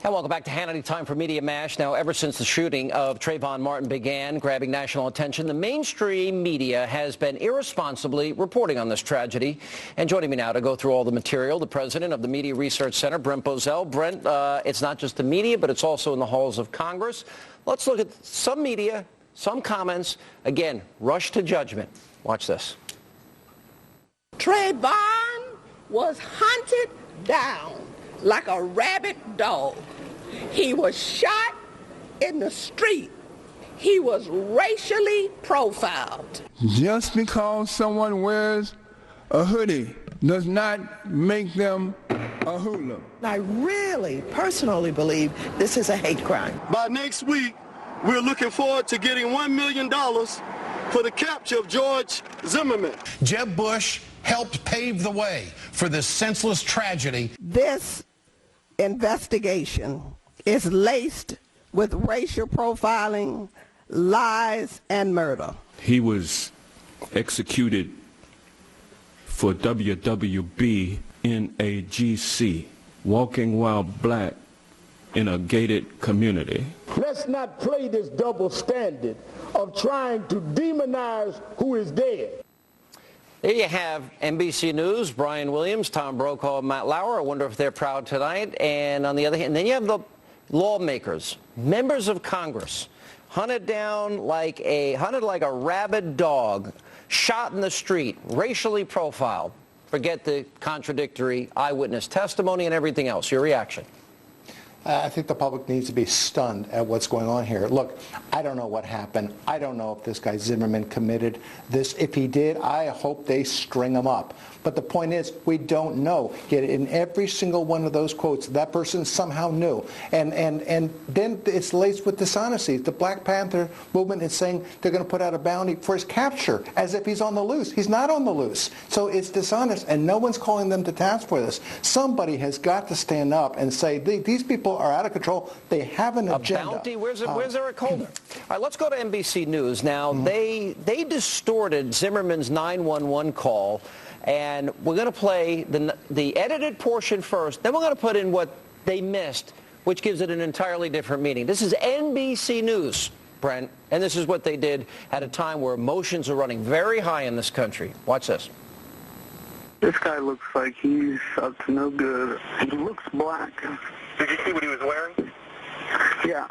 And welcome back to Hannity. Time for Media Mash. Now, ever since the shooting of Trayvon Martin began grabbing national attention, the mainstream media has been irresponsibly reporting on this tragedy. And joining me now to go through all the material, the president of the Media Research Center, Brent Bozell. Brent, it's not just the media, but it's also in the halls of Congress. Let's look at some media, some comments. Again, rush to judgment. Watch this. Trayvon was hunted down like a rabid dog. He was shot in the street. He was racially profiled. Just because someone wears a hoodie does not make them a hoodlum. I really, personally believe this is a hate crime. By next week, we're looking forward to getting $1 million for the capture of George Zimmerman. Jeb Bush helped pave the way for this senseless tragedy. This investigation is laced with racial profiling, lies, and murder. He was executed for WWB in a GC, walking while black in a gated community. Let's not play this double standard of trying to demonize who is dead. There you have NBC News, Brian Williams, Tom Brokaw, Matt Lauer. I wonder if they're proud tonight. And on the other hand, then you have the lawmakers, members of Congress, hunted like a rabid dog, shot in the street, racially profiled. Forget the contradictory eyewitness testimony and everything else. Your reaction? I think the public needs to be stunned at what's going on here. Look, I don't know what happened. I don't know if this guy Zimmerman committed this. If he did, I hope they string him up. But the point is, we don't know. Yet in every single one of those quotes, that person somehow knew. And then it's laced with dishonesty. The Black Panther movement is saying they're going to put out a bounty for his capture, as if he's on the loose. He's not on the loose. So it's dishonest, and no one's calling them to task for this. Somebody has got to stand up and say, these people are out of control. They have an agenda. A bounty? Where's Eric Holder? All right, let's go to NBC News. Now, they distorted Zimmerman's 911 call, and we're going to play the edited portion first. Then we're going to put in what they missed, which gives it an entirely different meaning. This is NBC News, Brent, and this is what they did at a time where emotions are running very high in this country. Watch this. This guy looks like he's up to no good. He looks black. Did you see what he was wearing? Yeah,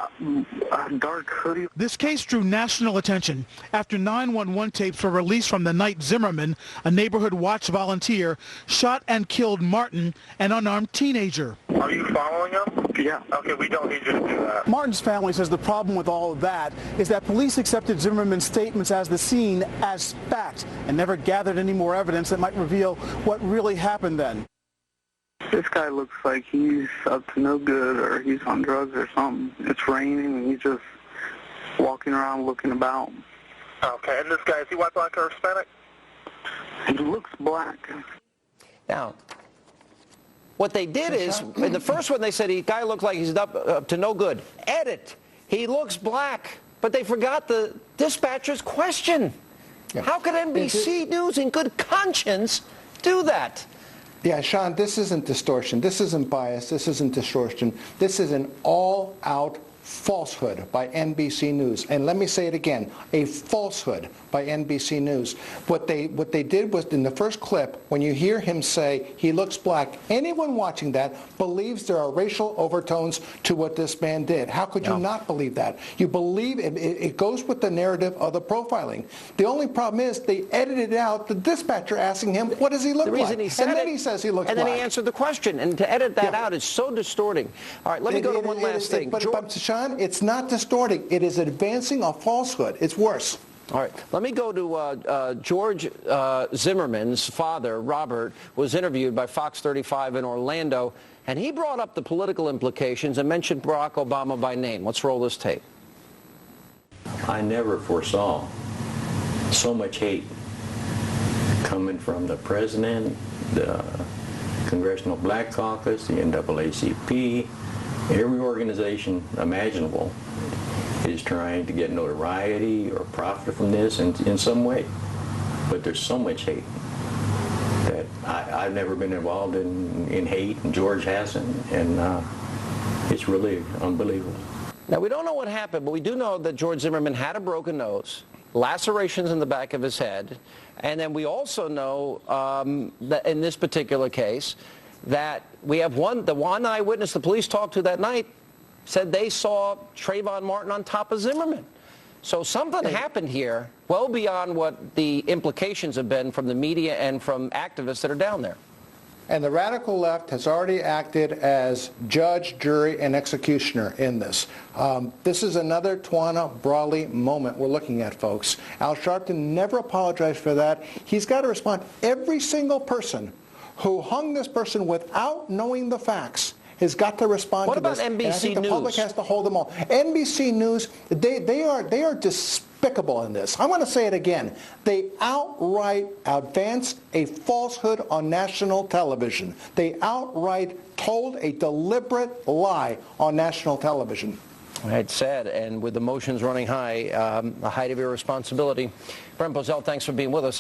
a dark hoodie. This case drew national attention after 911 tapes were released from the night Zimmerman, a neighborhood watch volunteer, shot and killed Martin, an unarmed teenager. Are you following him? Yeah. Okay, we don't need you to do that. Martin's family says the problem with all of that is that police accepted Zimmerman's statements as the scene as fact and never gathered any more evidence that might reveal what really happened then. This guy looks like he's up to no good, or he's on drugs or something. It's raining and he's just walking around looking about. Okay, and this guy, is he white, black, or Hispanic? He looks black. Now, what they did is, in the first one they said the guy looked like he's up to no good. Edit, he looks black, but they forgot the dispatcher's question. Yeah. How could NBC News in good conscience do that? Yeah, Sean, this isn't distortion. This isn't bias. This isn't distortion. This is an all-out falsehood by NBC News. And let me say it again, a falsehood by NBC News. What they did was, in the first clip, when you hear him say he looks black, anyone watching that believes there are racial overtones to what this man did. How could you not believe that? You believe it goes with the narrative of the profiling. The only problem is they edited out the dispatcher asking him, what does he look like? He said and then he says he looks black. And then he answered the question. And to edit that out is so distorting. All right, let me go to one last thing. But Sean, it's not distorting. It is advancing a falsehood. It's worse. All right. Let me go to George Zimmerman's father, Robert, was interviewed by Fox 35 in Orlando, and he brought up the political implications and mentioned Barack Obama by name. Let's roll this tape. I never foresaw so much hate coming from the president, the Congressional Black Caucus, the NAACP, every organization imaginable is trying to get notoriety or profit from this in some way. But there's so much hate that I've never been involved in hate, and George hasn't. And It's really unbelievable. Now, we don't know what happened, but we do know that George Zimmerman had a broken nose, lacerations in the back of his head, and then we also know that in this particular case that we have the one eyewitness the police talked to that night said they saw Trayvon Martin on top of Zimmerman. So something happened here well beyond what the implications have been from the media and from activists that are down there. And the radical left has already acted as judge, jury, and executioner in this. This is another Tawana Brawley moment we're looking at, folks. Al Sharpton never apologized for that. He's got to respond. Every single person who hung this person without knowing the facts has got to respond to this. What about NBC and I think the News? public has to hold them all. NBC News, they are despicable in this. I want to say it again. They outright advanced a falsehood on national television. They outright told a deliberate lie on national television. It's sad, and with emotions running high, a height of irresponsibility. Brent Bozell, thanks for being with us.